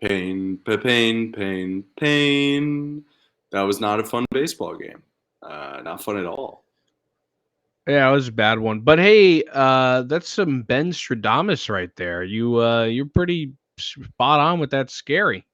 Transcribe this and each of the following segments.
Pain. That was not a fun baseball game. Not fun at all. Yeah, it was a bad one. But hey, that's some Ben Stradamus right there. You're pretty spot on with that scary.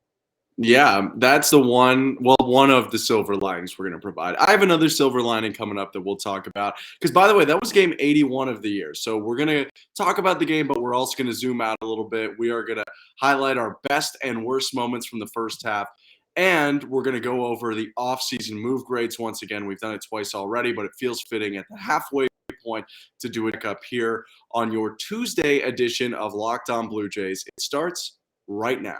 Yeah, that's the one. Well, one of the silver linings we're going to provide. I have another silver lining coming up that we'll talk about. Because, by the way, that was game 81 of the year. So we're going to talk about the game, but we're also going to zoom out a little bit. We are going to highlight our best and worst moments from the first half. And we're going to go over the offseason move grades once again. We've done it twice already, but it feels fitting at the halfway point to do it up here on your Tuesday edition of Locked On Blue Jays. It starts right now.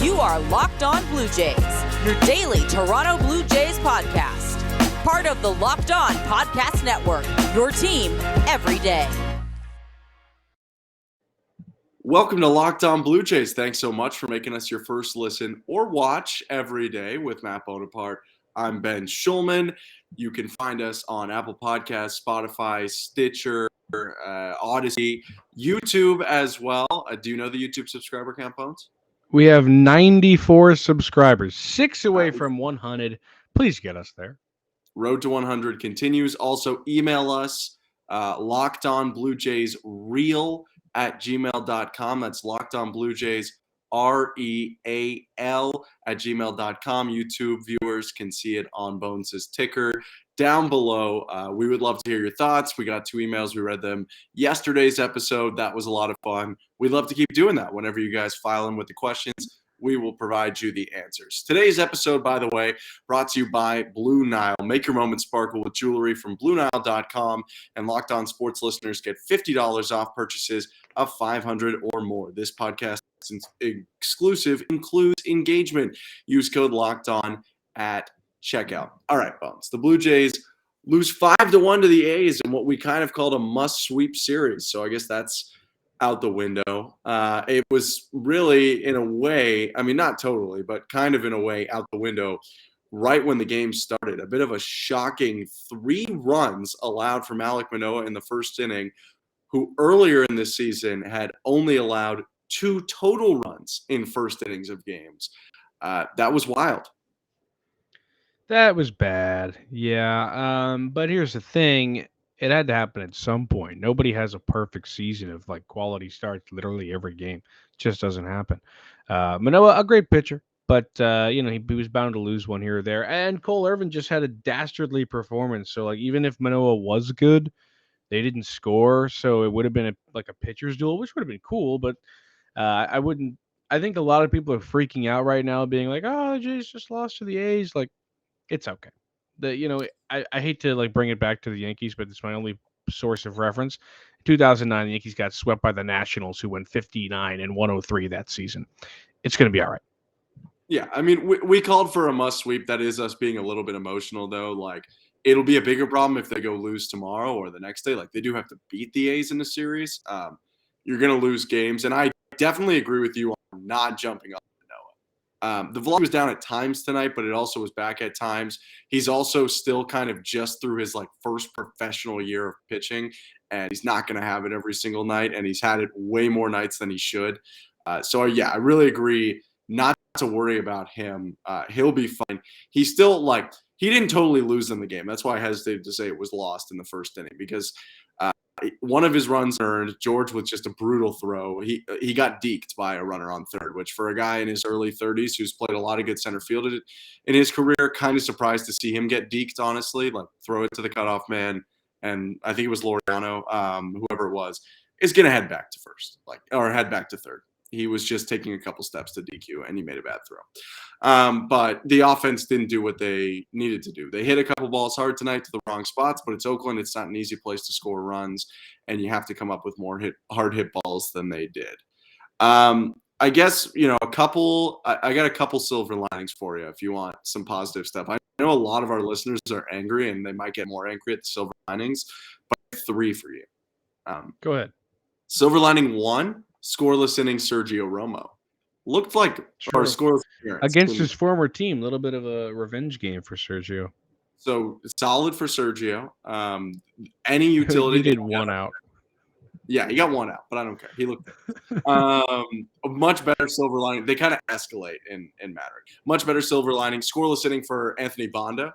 You are Locked On Blue Jays, your daily Toronto Blue Jays podcast. Part of the Locked On Podcast Network, your team every day. Welcome to Locked On Blue Jays. Thanks so much for making us your first listen or watch every day with Matt Bonaparte. I'm Ben Shulman. You can find us on Apple Podcasts, Spotify, Stitcher, Odyssey, YouTube as well. Do you know the YouTube subscriber count, Bones? We have 94 subscribers, 6 away from 100. Please get us there. Road to 100 continues. Also, email us, LockedOnBlueJaysReal@gmail.com. That's LockedOnBlueJaysReal@gmail.com. YouTube viewers can see it on Bones' ticker down below. We would love to hear your thoughts. We got 2 emails. We read them yesterday's episode. That was a lot of fun. We'd love to keep doing that. Whenever you guys file in with the questions, we will provide you the answers. Today's episode, by the way, brought to you by Blue Nile. Make your moment sparkle with jewelry from BlueNile.com, and Locked On Sports listeners get $50 off purchases of $500 or more. This podcast exclusive includes engagement. Use code Locked On at checkout. All right, Bones. The Blue Jays lose 5-1 to the A's in what we kind of called a must-sweep series. So I guess that's out the window. It was really, in a way, I mean, not totally, but kind of in a way out the window right when the game started. A bit of a shocking 3 runs allowed from Alek Manoah in the first inning, who earlier in this season had only allowed 2 total runs in first innings of games. That was wild. That was bad. Yeah. But here's the thing. It had to happen at some point. Nobody has a perfect season of like quality starts literally every game. It just doesn't happen. Manoah, a great pitcher, but he was bound to lose one here or there. And Cole Irvin just had a dastardly performance. So like even if Manoah was good, they didn't score. So it would have been like a pitcher's duel, which would have been cool. But I wouldn't. I think a lot of people are freaking out right now, being like, "Oh, the Jays just lost to the A's." Like, it's okay. I hate to like bring it back to the Yankees, but it's my only source of reference. In 2009, the Yankees got swept by the Nationals, who went 59-103 that season. It's going to be all right. Yeah, I mean, we called for a must sweep. That is us being a little bit emotional, though. Like, it'll be a bigger problem if they go lose tomorrow or the next day. Like, they do have to beat the A's in the series. You're going to lose games, and I definitely agree with you on not jumping up. The velocity was down at times tonight, but it also was back at times. He's also still kind of just through his like first professional year of pitching, and he's not going to have it every single night, and he's had it way more nights than he should. So yeah, I really agree not to worry about him. He'll be fine. He's still like he didn't totally lose in the game. That's why I hesitated to say it was lost in the first inning because one of his runs earned. George with just a brutal throw. He got deked by a runner on third, which for a guy in his early 30s who's played a lot of good center field in his career, kind of surprised to see him get deked, honestly. Like throw it to the cutoff man, and I think it was Laureano, whoever it was, is going to head back to first, or head back to third. He was just taking a couple steps to DQ, and he made a bad throw. But the offense didn't do what they needed to do. They hit a couple balls hard tonight to the wrong spots, but it's Oakland. It's not an easy place to score runs, and you have to come up with more hard hit balls than they did. I guess, I got a couple silver linings for you if you want some positive stuff. I know a lot of our listeners are angry, and they might get more angry at the silver linings, but I have 3 for you. Go ahead. Silver lining 1, scoreless inning Sergio Romo. Looked like Sure. or scoreless appearance. Against his former team. A little bit of a revenge game for Sergio. So solid for Sergio. Any utility. He did 1 out. Yeah, he got one out, but I don't care. He looked good. A much better silver lining. They kind of escalate in Maverick. Much better silver lining. Scoreless inning for Anthony Bonda.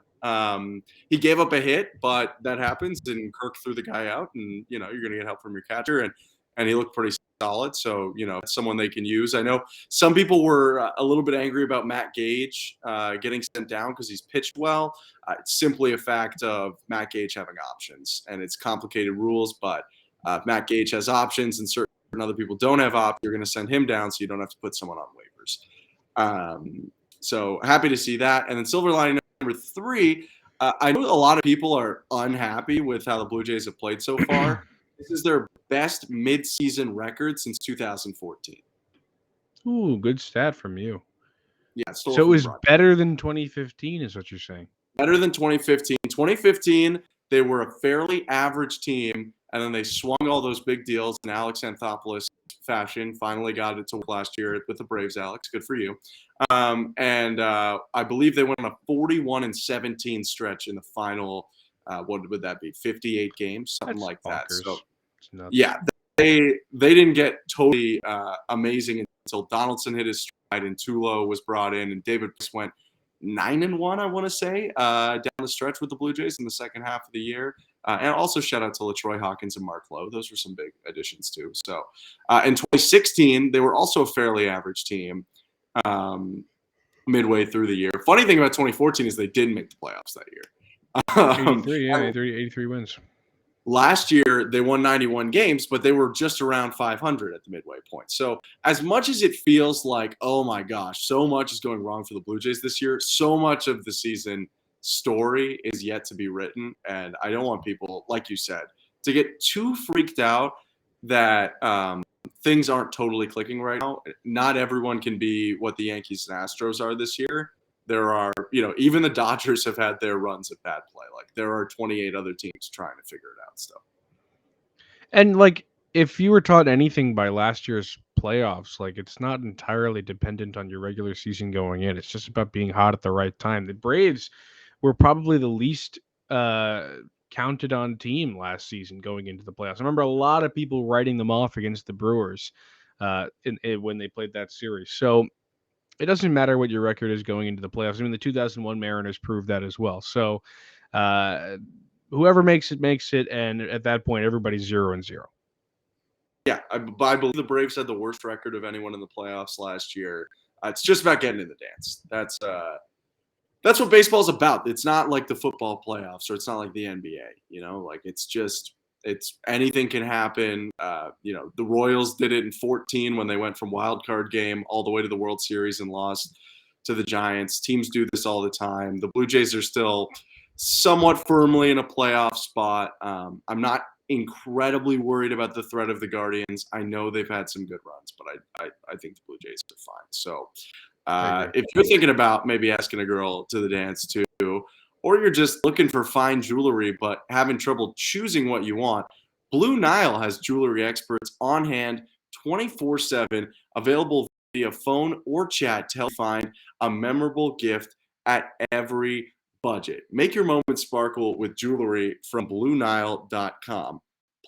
He gave up a hit, but that happens, and Kirk threw the guy out, and you're going to get help from your catcher, and he looked pretty solid. So it's someone they can use. I know some people were a little bit angry about Matt Gage getting sent down because he's pitched well. It's simply a fact of Matt Gage having options, and it's complicated rules, but if Matt Gage has options and certain other people don't have options, you're going to send him down so you don't have to put someone on waivers. So happy to see that. And then silver lining number 3, I know a lot of people are unhappy with how the Blue Jays have played so far. This is their best midseason record since 2014. Ooh, good stat from you. Yeah. So it was better than 2015 is what you're saying. Better than 2015. 2015, they were a fairly average team, and then they swung all those big deals in Alex Anthopoulos fashion. Finally got it to work last year with the Braves, Alex. Good for you. And I believe they went on a 41-17 stretch in the final. What would that be? 58 games, something like that. So, yeah, they didn't get totally amazing until Donaldson hit his stride and Tulo was brought in, and David Price went 9-1, I want to say, down the stretch with the Blue Jays in the second half of the year. And also shout out to LaTroy Hawkins and Mark Lowe. Those were some big additions too. So in 2016, they were also a fairly average team midway through the year. Funny thing about 2014 is they didn't make the playoffs that year. 83 wins. Last year, they won 91 games, but they were just around 500 at the midway point. So as much as it feels like, oh my gosh, so much is going wrong for the Blue Jays this year, so much of the season story is yet to be written. And I don't want people, like you said, to get too freaked out that things aren't totally clicking right now. Not everyone can be what the Yankees and Astros are this year. There are, even the Dodgers have had their runs at bad play. Like there are 28 other teams trying to figure it out still. And like, if you were taught anything by last year's playoffs, like it's not entirely dependent on your regular season going in. It's just about being hot at the right time. The Braves were probably the least counted on team last season going into the playoffs. I remember a lot of people writing them off against the Brewers when they played that series. So it doesn't matter what your record is going into the playoffs. I mean, the 2001 Mariners proved that as well. So whoever makes it, and at that point, everybody's 0-0. Yeah, I believe the Braves had the worst record of anyone in the playoffs last year. It's just about getting in the dance. That's what baseball's about. It's not like the football playoffs, or it's not like the NBA. Like it's anything can happen. The Royals did it in 2014 when they went from wild card game all the way to the World Series and lost to the Giants. Teams do this all the time. The Blue Jays are still somewhat firmly in a playoff spot. I'm not incredibly worried about the threat of the Guardians. I know they've had some good runs, but I think the Blue Jays are fine. So if you're thinking about maybe asking a girl to the dance too, or you're just looking for fine jewelry but having trouble choosing what you want, Blue Nile has jewelry experts on hand 24/7, available via phone or chat to help find a memorable gift at every budget. Make your moment sparkle with jewelry from BlueNile.com.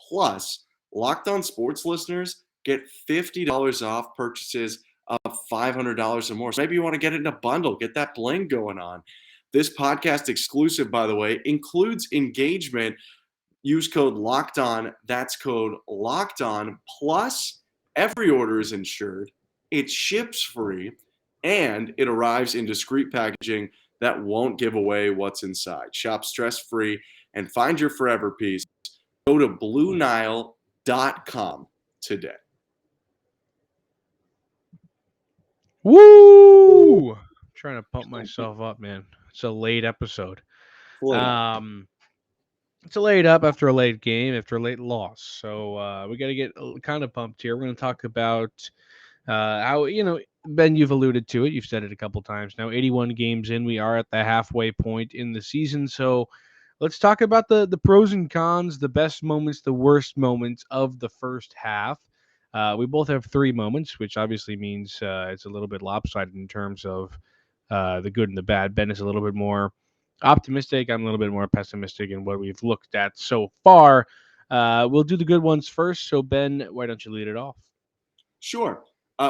Plus, Locked On Sports listeners get $50 off purchases of $500 or more. So maybe you want to get it in a bundle, get that bling going on. This podcast exclusive, by the way, includes engagement. Use code LOCKEDON. That's code LOCKEDON. Plus, every order is insured. It ships free, and it arrives in discreet packaging that won't give away what's inside. Shop stress-free and find your forever piece. Go to BlueNile.com today. Woo! I'm trying to pump myself up, man. It's a late episode. It's a late up after a late game, after a late loss. So we got to get kind of pumped here. We're going to talk about how, Ben, you've alluded to it. You've said it a couple times now. 81 games in, we are at the halfway point in the season. So let's talk about the pros and cons, the best moments, the worst moments of the first half. We both have 3 moments, which obviously means it's a little bit lopsided in terms of the good and the bad. Ben is a little bit more optimistic. I'm a little bit more pessimistic in what we've looked at so far. We'll do the good ones first. So, Ben, why don't you lead it off? Sure.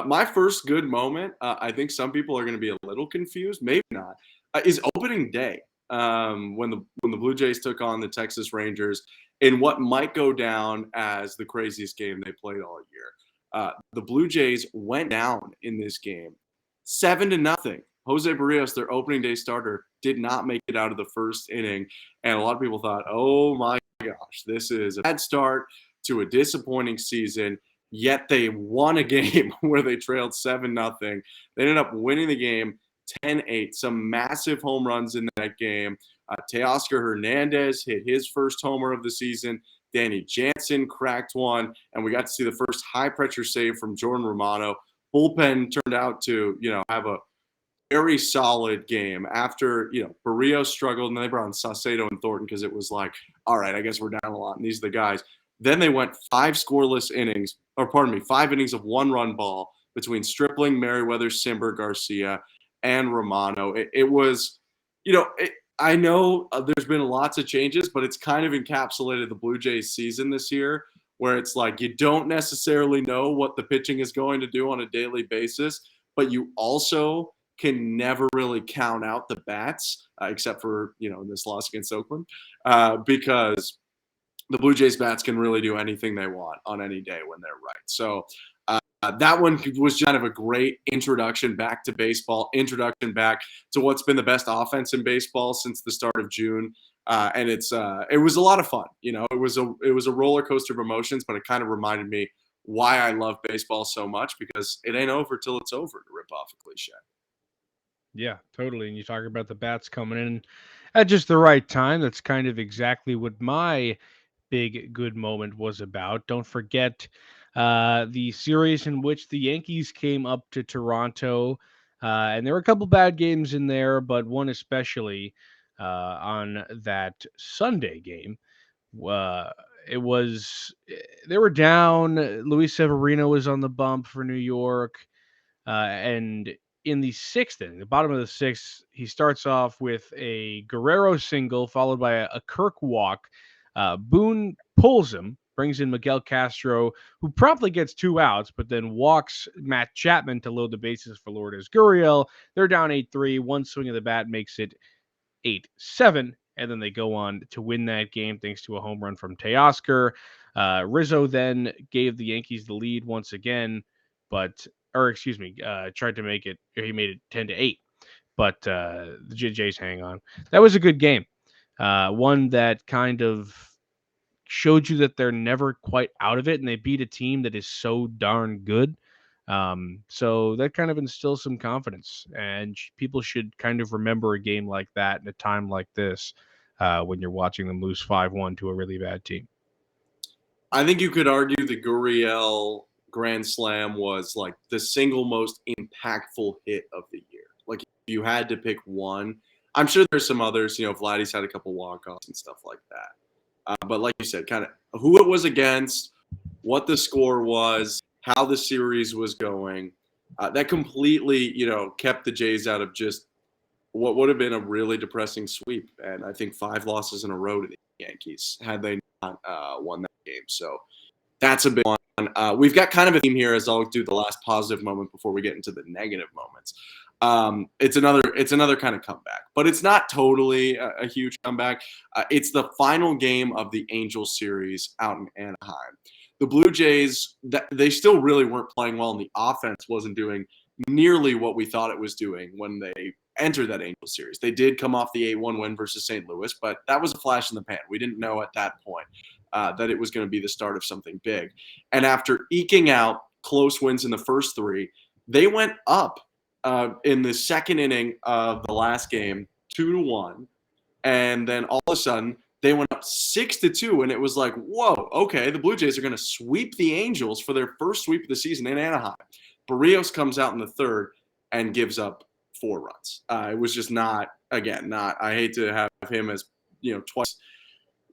My first good moment, I think some people are going to be a little confused, maybe not, is opening day when the Blue Jays took on the Texas Rangers in what might go down as the craziest game they played all year. The Blue Jays went down in this game 7-0. Jose Barrios, their opening day starter, did not make it out of the first inning, and a lot of people thought, "Oh my gosh, this is a bad start to a disappointing season." Yet they won a game where they trailed 7-0. They ended up winning the game 10-8. Some massive home runs in that game. Teoscar Hernandez hit his first homer of the season. Danny Jansen cracked one, and we got to see the first high-pressure save from Jordan Romano. Bullpen turned out to, have a very solid game after, Barrios struggled, and then they brought in Saucedo and Thornton because it was like, all right, I guess we're down a lot, and these are the guys. Then they went 5 innings of one-run ball between Stripling, Merriweather, Simber, Garcia, and Romano. It was, I know there's been lots of changes, but it's kind of encapsulated the Blue Jays season this year, where it's like you don't necessarily know what the pitching is going to do on a daily basis, but you also can never really count out the bats, except for, this loss against Oakland, because the Blue Jays bats can really do anything they want on any day when they're right. So that one was kind of a great introduction back to baseball, introduction back to what's been the best offense in baseball since the start of June. And it was a lot of fun. It was a roller coaster of emotions, but it kind of reminded me why I love baseball so much, because it ain't over till it's over, to rip off a cliche. Yeah, totally. And you talk about the bats coming in at just the right time. That's kind of exactly what my big good moment was about. Don't forget the series in which the Yankees came up to Toronto. And there were a couple bad games in there, but one especially on that Sunday game. Uh, it was, they were down. Luis Severino was on the bump for New York. And in the sixth inning, the bottom of the sixth, he starts off with a Guerrero single followed by a Kirk walk. Boone pulls him, brings in Miguel Castro, who promptly gets 2 outs, but then walks Matt Chapman to load the bases for Lourdes Gurriel. They're down 8-3. One swing of the bat makes it 8-7. And then they go on to win that game thanks to a home run from Teoscar. Rizzo then gave the Yankees the lead once again, tried to make it, or he made it 10-8. But the Jays hang on. That was a good game. One that kind of showed you that they're never quite out of it, and they beat a team that is so darn good. So that kind of instills some confidence, and people should kind of remember a game like that in a time like this when you're watching them lose 5-1 to a really bad team. I think you could argue the Gurriel grand slam was like the single most impactful hit of the year. Like, if you had to pick one, I'm sure there's some others, Vladdy's had a couple walk-offs and stuff like that. But like you said, kind of who it was against, what the score was, how the series was going, that completely, kept the Jays out of just what would have been a really depressing sweep. And I think 5 losses in a row to the Yankees had they not won that game. So that's a big one. We've got kind of a theme here, as I'll do the last positive moment before we get into the negative moments. It's another kind of comeback, but it's not totally a huge comeback. It's the final game of the Angels series out in Anaheim. The Blue Jays, they still really weren't playing well, and the offense wasn't doing nearly what we thought it was doing when they entered that Angels series. They did come off the 8-1 win versus St. Louis, but that was a flash in the pan. We didn't know at that point that it was going to be the start of something big. And after eking out close wins in the first 3, they went up in the second inning of the last game, 2-1, and then all of a sudden they went up 6-2, and it was like, whoa, okay, the Blue Jays are going to sweep the Angels for their first sweep of the season in Anaheim. Barrios comes out in the third and gives up 4 runs. It was just not. I hate to have him as twice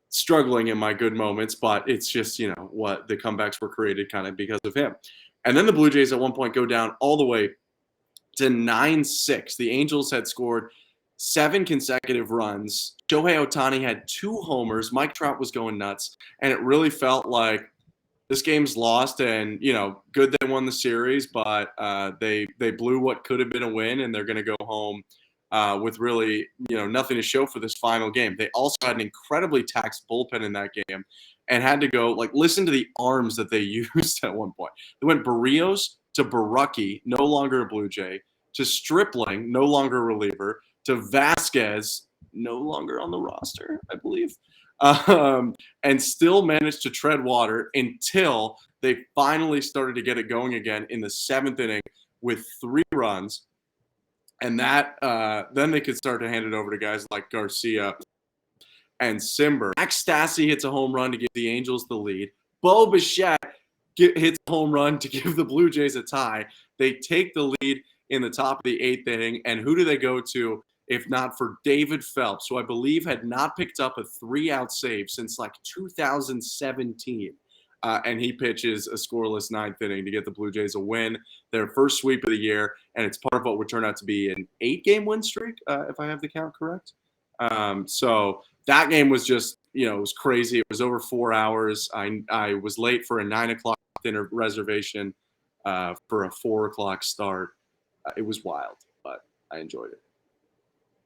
struggling in my good moments, but it's just what the comebacks were created kind of because of him. And then the Blue Jays at one point go down all the way to 9-6. The Angels had scored 7 consecutive runs. Shohei Ohtani had 2 homers. Mike Trout was going nuts. And it really felt like this game's lost, and good they won the series, but they blew what could have been a win, and they're going to go home with really nothing to show for this final game. They also had an incredibly taxed bullpen in that game, and had to go listen to the arms that they used at one point. They went Barrios to Barucki, no longer a Blue Jay, to Stripling, no longer a reliever, to Vasquez, no longer on the roster, I believe. And still managed to tread water until they finally started to get it going again in the 7th inning with 3 runs. And that then they could start to hand it over to guys like Garcia and Simber. Max Stassi hits a home run to give the Angels the lead. Bo Bichette hits a home run to give the Blue Jays a tie. They take the lead in the top of the 8th inning. And who do they go to if not for David Phelps, who I believe had not picked up a 3-out save since 2017. And he pitches a scoreless 9th inning to get the Blue Jays a win, their first sweep of the year, and it's part of what would turn out to be an 8-game win streak, if I have the count correct. So that game was just, it was crazy. It was over 4 hours. I was late for a 9 o'clock dinner reservation for a 4 o'clock start. It was wild, but I enjoyed it.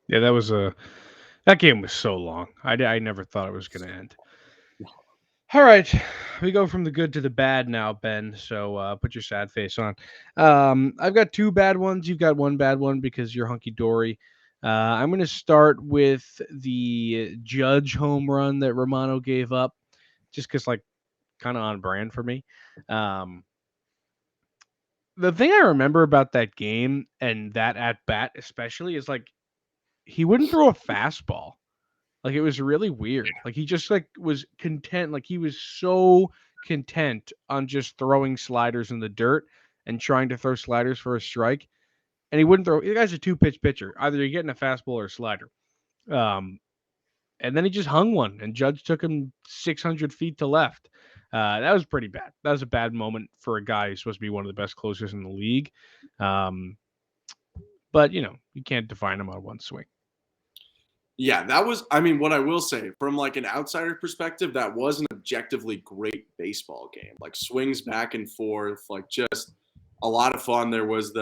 Yeah, that game was so long. I never thought it was going to end. All right, we go from the good to the bad now, Ben. So put your sad face on. I've got 2 bad ones. You've got 1 bad one because you're hunky dory. I'm going to start with the Judge home run that Romano gave up, just because kind of on brand for me. The thing I remember about that game and that at bat especially is he wouldn't throw a fastball. It was really weird. He just was content. He was so content on just throwing sliders in the dirt and trying to throw sliders for a strike. And he wouldn't throw. The guy's a 2-pitch pitcher. Either you're getting a fastball or a slider. And then he just hung one, and Judge took him 600 feet to left. That was pretty bad. That was a bad moment for a guy who's supposed to be one of the best closers in the league. But, you can't define him on one swing. Yeah, that was, what I will say, from an outsider perspective, that was an objectively great baseball game. Swings back and forth, just a lot of fun. There was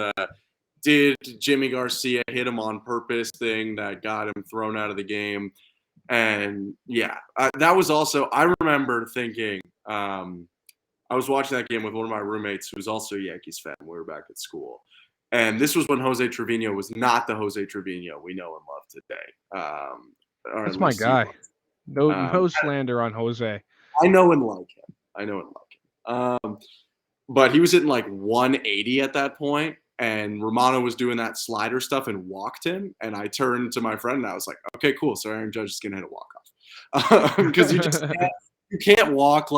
did Jimmy Garcia hit him on purpose thing that got him thrown out of the game. And yeah, that was also, I remember thinking, I was watching that game with one of my roommates who was also a Yankees fan. We were back at school. And this was when Jose Trevino was not the Jose Trevino we know and love today. That's my guy. No slander on Jose. I know and like him. But he was hitting 180 at that point, and Romano was doing that slider stuff and walked him. And I turned to my friend and I was like, okay, cool. So Aaron Judge is going to hit a walk-off. Because you can't walk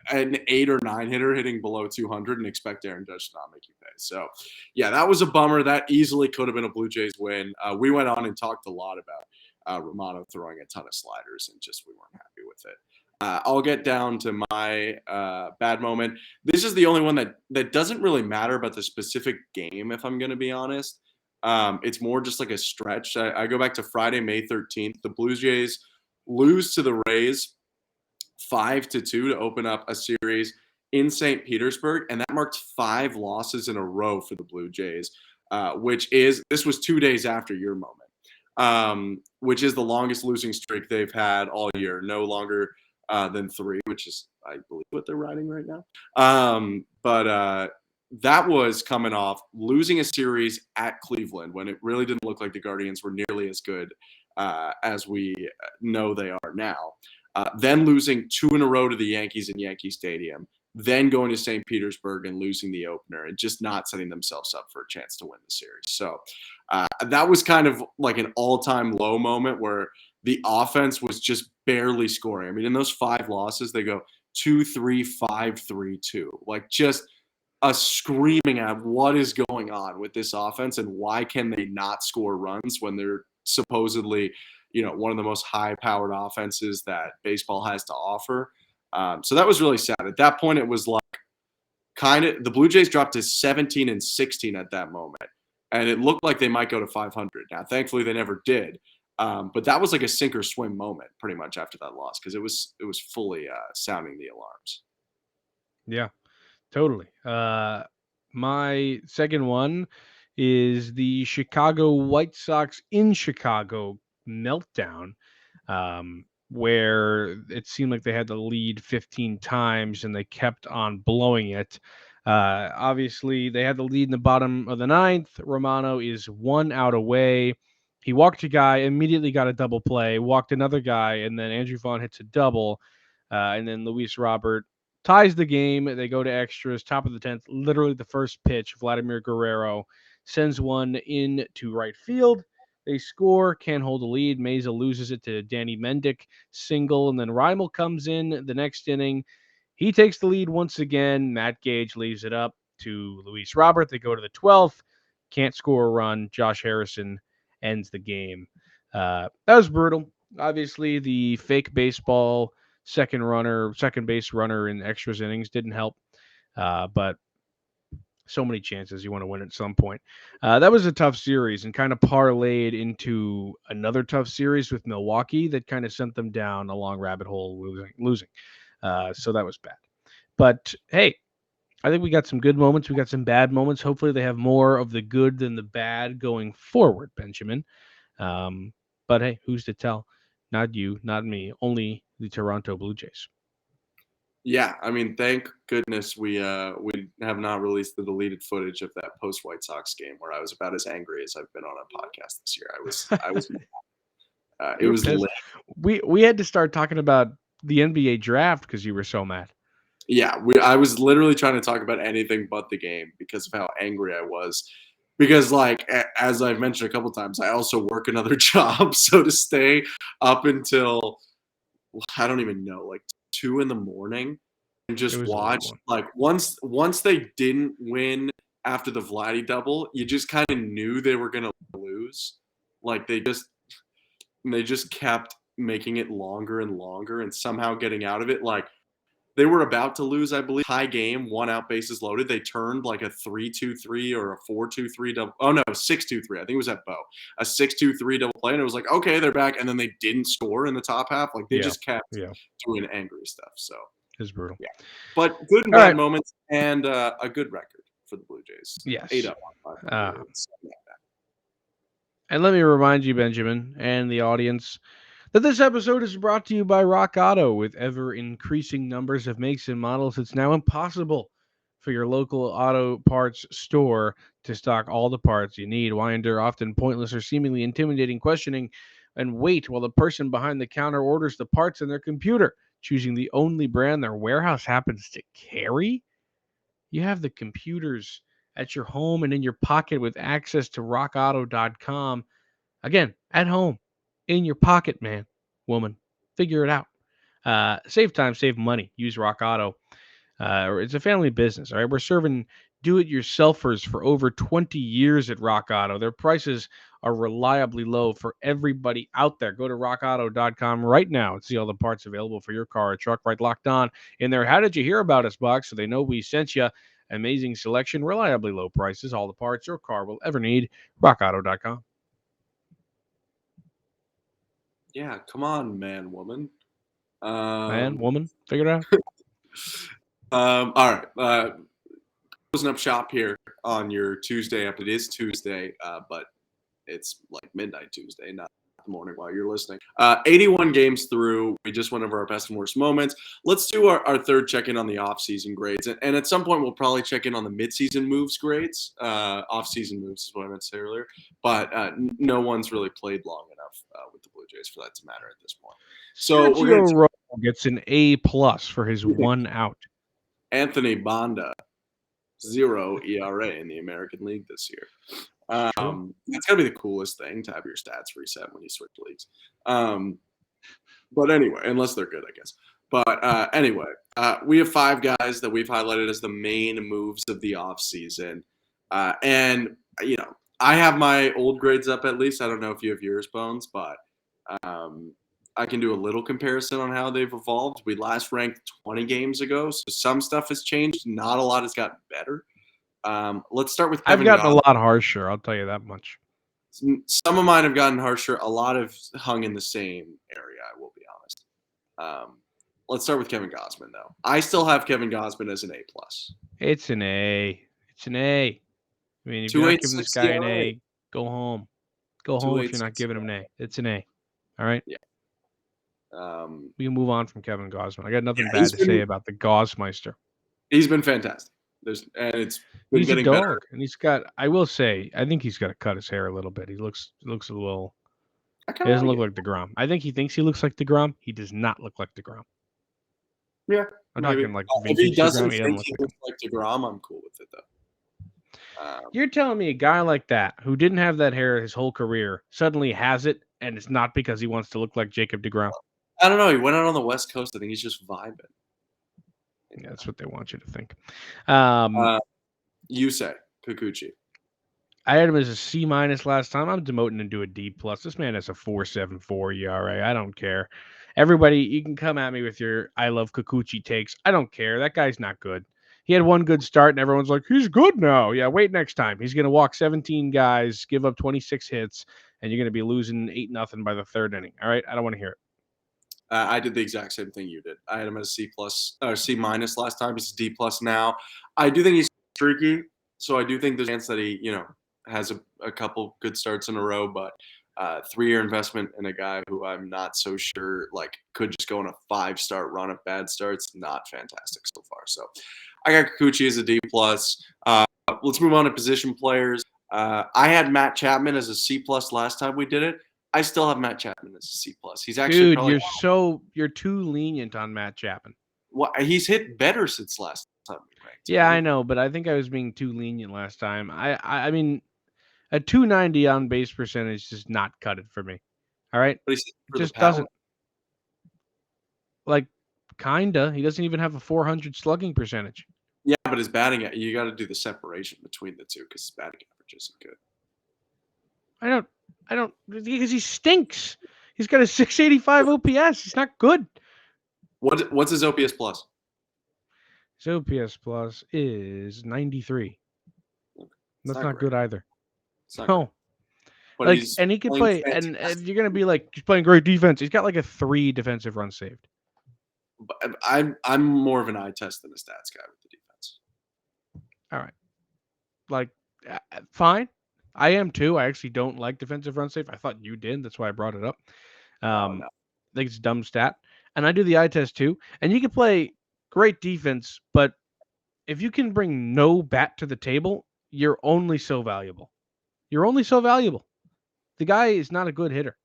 an 8 or 9 hitter hitting below 200 and expect Aaron Judge to not make you pay. So, yeah, that was a bummer. That easily could have been a Blue Jays win. We went on and talked a lot about Romano throwing a ton of sliders, and just we weren't happy with it. I'll get down to my bad moment. This is the only one that doesn't really matter about the specific game, if I'm going to be honest. It's more just a stretch. I go back to Friday, May 13th. The Blue Jays lose to the Rays 5-2 to open up a series in St. Petersburg, and that marked 5 losses in a row for the Blue Jays, this was 2 days after your moment, which is the longest losing streak they've had all year, no longer than 3, which is, I believe, what they're riding right now. But that was coming off losing a series at Cleveland when it really didn't look like the Guardians were nearly as good as we know they are now. Then losing 2 in a row to the Yankees in Yankee Stadium, then going to St. Petersburg and losing the opener and just not setting themselves up for a chance to win the series. So that was kind of an all-time low moment where the offense was just barely scoring. In those 5 losses, they go 2-3, 5-3-2. Just a screaming at what is going on with this offense and why can they not score runs when they're supposedly one of the most high-powered offenses that baseball has to offer. So that was really sad. At that point, it was the Blue Jays dropped to 17-16 at that moment. and it looked like they might go to 500. Now, thankfully, they never did. But that was like a sink or swim moment pretty much after that loss because it was fully sounding the alarms. Yeah, totally. My second one is the Chicago White Sox in Chicago meltdown, where it seemed like they had the lead 15 times and they kept on blowing it. Obviously, they had the lead in the bottom of the ninth. Romano is 1 out away. He walked a guy, immediately got a double play, walked another guy, and then Andrew Vaughn hits a double. And then Luis Robert ties the game. They go to extras, top of the 10th, literally the first pitch. Vladimir Guerrero sends one in to right field. They score, can't hold the lead. Meza loses it to Danny Mendick, single, and then Reimel comes in the next inning. He takes the lead once again. Matt Gage leaves it up to Luis Robert. They go to the 12th, can't score a run. Josh Harrison ends the game. That was brutal. Obviously, the fake baseball second base runner in extras innings didn't help. But so many chances you want to win at some point. That was a tough series and kind of parlayed into another tough series with Milwaukee that kind of sent them down a long rabbit hole losing. So that was bad. But hey, I think we got some good moments. We got some bad moments. Hopefully they have more of the good than the bad going forward, Benjamin. But hey, who's to tell? Not you, not me, only the Toronto Blue Jays. Yeah, I mean, thank goodness we have not released the deleted footage of that post White Sox game where I was about as angry as I've been on a podcast this year. I was it was lit. We had to start talking about the NBA draft because you were so mad. Yeah, I was literally trying to talk about anything but the game because of how angry I was. Because, like, as I've mentioned a couple times, I also work another job, so to stay up until I don't even know, like 2 in the morning and just watch. Like once they didn't win after the Vladdy double, you just kind of knew they were gonna lose. Like they just kept making it longer and longer and somehow getting out of it. Like they were about to lose, I believe, tie game, 1 out, bases loaded. They turned like a 3-2-3 or a 4-2-3 double. Oh no, 6-2-3. I think it was at Bo. A 6-2-3 double play, and it was like, okay, they're back, and then they didn't score in the top half. Like they just kept doing angry stuff. So it was brutal. Yeah, but good and bad moments, and a good record for the Blue Jays. Yes, 8-5. And let me remind you, Benjamin, and the audience, that this episode is brought to you by RockAuto. With ever-increasing numbers of makes and models, it's now impossible for your local auto parts store to stock all the parts you need. Why endure often pointless or seemingly intimidating questioning and wait while the person behind the counter orders the parts in their computer, choosing the only brand their warehouse happens to carry? You have the computers at your home and in your pocket with access to RockAuto.com. Again, at home. In your pocket, man, woman, figure it out. Save time, save money. Use Rock Auto. It's a family business, all right? We're serving do-it-yourselfers for over 20 years at Rock Auto. Their prices are reliably low for everybody out there. Go to rockauto.com right now and see all the parts available for your car or truck. Right, locked on in there. How did you hear about us box? So they know we sent you. Amazing selection, reliably low prices, all the parts your car will ever need. rockauto.com. Yeah, come on, man, woman. Man, woman, figure it out. All right. Closing up shop here on your Tuesday. It is Tuesday, but it's like midnight Tuesday, not the morning while you're listening. 81 games through. We just went over our best and worst moments. Let's do our third check-in on the offseason grades. And at some point, we'll probably check in on the midseason moves grades. Offseason moves is what I meant to say earlier. But no one's really played long enough with the Blue Jays for that to matter at this point. So Sergio Romo gets an A+ for his 1 out. Anthony Banda, 0 ERA in the American League this year. That's got to be the coolest thing, to have your stats reset when you switch leagues. But anyway, unless they're good, I guess. But anyway, we have 5 guys that we've highlighted as the main moves of the offseason. And, you know, I have my old grades up at least. I don't know if you have yours, Bones, but I can do a little comparison on how they've evolved. We last ranked 20 games ago, so some stuff has changed. Not a lot has gotten better. Let's start with I've Kevin gotten a Gausman. lot harsher. I'll tell you that much. Some of mine have gotten harsher. A lot have hung in the same area, I will be honest. Let's start with Kevin Gausman, though. I still have Kevin Gausman as an A+. It's an A. It's an A. I mean, if you're not giving this 2.86 guy an ERA. A, go home. Go home if you're not 2.86 giving him an A. It's an A. All right? Yeah. We can move on from Kevin Gausman. I got nothing Yeah, bad to say about the Gausmeister. He's been fantastic. It's been He's a getting dog, better. and he's got. I will say, I think he's got to cut his hair a little bit. He looks a little. I He kind of doesn't like look it. like DeGrom. I think he thinks he looks like DeGrom. He does not look like DeGrom. Yeah, I'm maybe. talking like If he vintage doesn't DeGrom. He doesn't think look he like him. looks like DeGrom, I'm cool with it, though. You're telling me a guy like that who didn't have that hair his whole career suddenly has it, and it's not because he wants to look like Jacob DeGrom? I don't know. He went out on the West Coast. I think he's just vibing. Yeah, that's what they want you to think. You say Kikuchi. I had him as a C- last time. I'm demoting him to a D+. This man has a 4.74 ERA. I don't care. Everybody, you can come at me with your I love Kikuchi takes. I don't care. That guy's not good. He had one good start, and everyone's like, he's good now. Yeah, wait next time. He's going to walk 17 guys, give up 26 hits, and you're going to be losing 8-0 by the third inning. All right? I don't want to hear it. I did the exact same thing you did. I had him as C+ or C- last time. He's a D+ now. I do think he's streaky, so I do think there's a chance that he, has a couple good starts in a row, but 3-year investment in a guy who I'm not so sure could just go on a 5-start run of bad starts. Not fantastic so far. So I got Kikuchi as a D+. Let's move on to position players. I had Matt Chapman as a C+ last time we did it. I still have Matt Chapman as a C+. He's actually Dude, you're too lenient on Matt Chapman. he's hit better since last time we ranked. Yeah, I know, but I think I was being too lenient last time. I mean, a 290 on base percentage does not cut it for me. All right, But he's it just doesn't. Kinda. He doesn't even have a 400 slugging percentage. Yeah, but his batting, you got to do the separation between the two because his batting average isn't good. I don't because he stinks. He's got a 685 OPS. He's not good. What's his OPS plus? His OPS plus is 93. That's not good either. No. But and he can play, and you're gonna be like, he's playing great defense. He's got like a 3 defensive runs saved. But I'm more of an eye test than a stats guy with the defense. All right, fine. I am too. I actually don't like defensive run save. I thought you did. That's why I brought it up. No. I think it's a dumb stat, and I do the eye test too. And you can play great defense, but if you can bring no bat to the table, you're only so valuable. You're only so valuable. The guy is not a good hitter.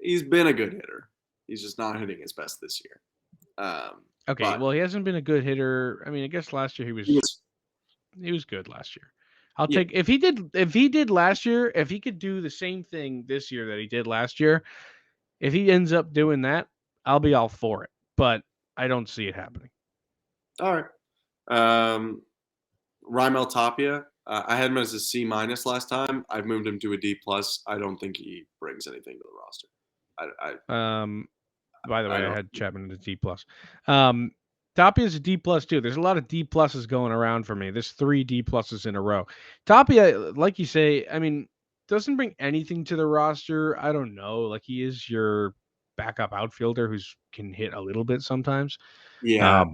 He's been a good hitter. He's just not hitting his best this year. Okay, well, he hasn't been a good hitter. I mean, I guess last year he was good last year. I'll take if he did last year, if he could do the same thing this year that he did last year, if he ends up doing that, I'll be all for it. But I don't see it happening. All right. Raimel Tapia. I had him as a C- last time. I've moved him to a D+. I don't think he brings anything to the roster. By the way, I had Chapman as a D+. Tapia is a D+ too. There's a lot of D+ going around for me. There's 3 D+ in a row. Tapia, like you say, I mean, doesn't bring anything to the roster. I don't know. Like, he is your backup outfielder who can hit a little bit sometimes. Yeah.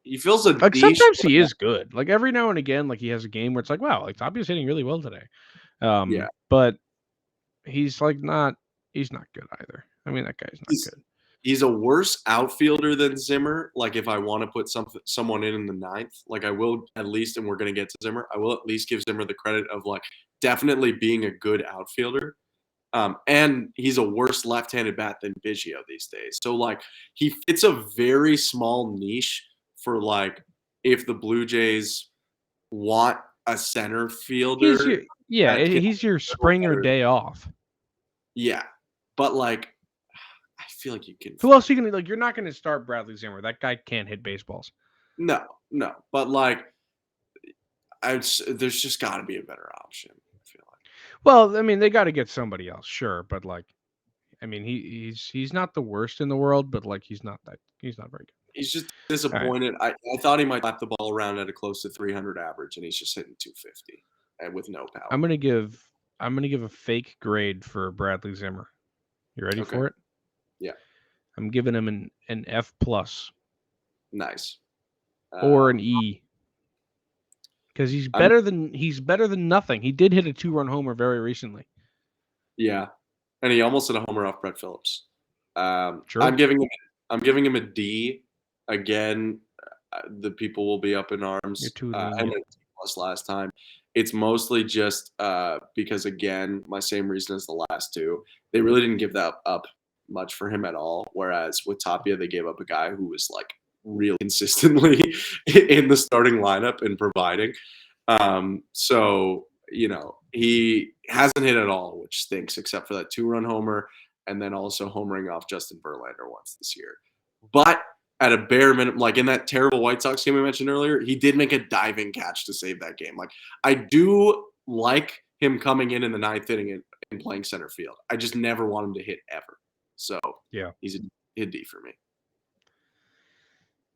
He feels sometimes he is good. Like, every now and again, like, he has a game where it's like, wow, like, Tapia's hitting really well today. But he's not good either. I mean, that guy's not good. He's a worse outfielder than Zimmer. Like, if I want to put someone in the 9th, like, I will at least, and we're going to get to Zimmer, I will at least give Zimmer the credit of, definitely being a good outfielder. And he's a worse left-handed bat than Biggio these days. So, he fits a very small niche for, if the Blue Jays want a center fielder. He's your Springer day off. Yeah. But, I feel like you can. Who else are you gonna you're not gonna start Bradley Zimmer. That guy can't hit baseballs. No. But there's just got to be a better option. I feel like. Well, I mean, they got to get somebody else, sure, but I mean, he's not the worst in the world, but he's not very good. He's just disappointed. I thought he might slap the ball around at a close to 300 average, and he's just hitting 250 and with no power. I'm gonna give a fake grade for Bradley Zimmer. You ready for it? Yeah. I'm giving him an F+. Nice. Or an E. Because he's better than nothing. He did hit a 2-run homer very recently. Yeah, and he almost hit a homer off Brett Phillips. Sure. I'm giving him a D. Again, the people will be up in arms. You're too I had lenient. a D plus last time. It's mostly just because, again, my same reason as the last two. They really didn't give that up much for him at all. Whereas with Tapia, they gave up a guy who was like really consistently in the starting lineup and providing. So, he hasn't hit at all, which stinks, except for that 2-run homer and then also homering off Justin Verlander once this year. But at a bare minimum, like in that terrible White Sox game we mentioned earlier, he did make a diving catch to save that game. Like, I do like him coming in the ninth inning and playing center field. I just never want him to hit ever. So Yeah, he's a D for me.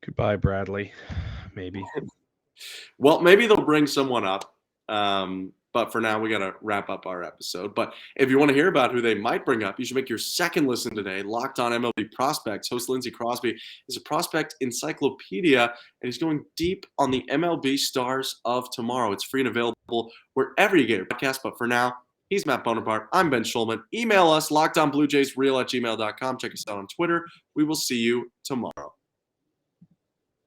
Goodbye, Bradley. Maybe. Well, maybe they'll bring someone up. But for now, we got to wrap up our episode. But if you want to hear about who they might bring up, you should make your second listen today. Locked On MLB Prospects. Host Lindsey Crosby is a prospect encyclopedia, and he's going deep on the MLB stars of tomorrow. It's free and available wherever you get your podcast. But for now, he's Matt Bonaparte. I'm Ben Shulman. Email us, lockedonbluejaysreal@gmail.com. Check us out on Twitter. We will see you tomorrow.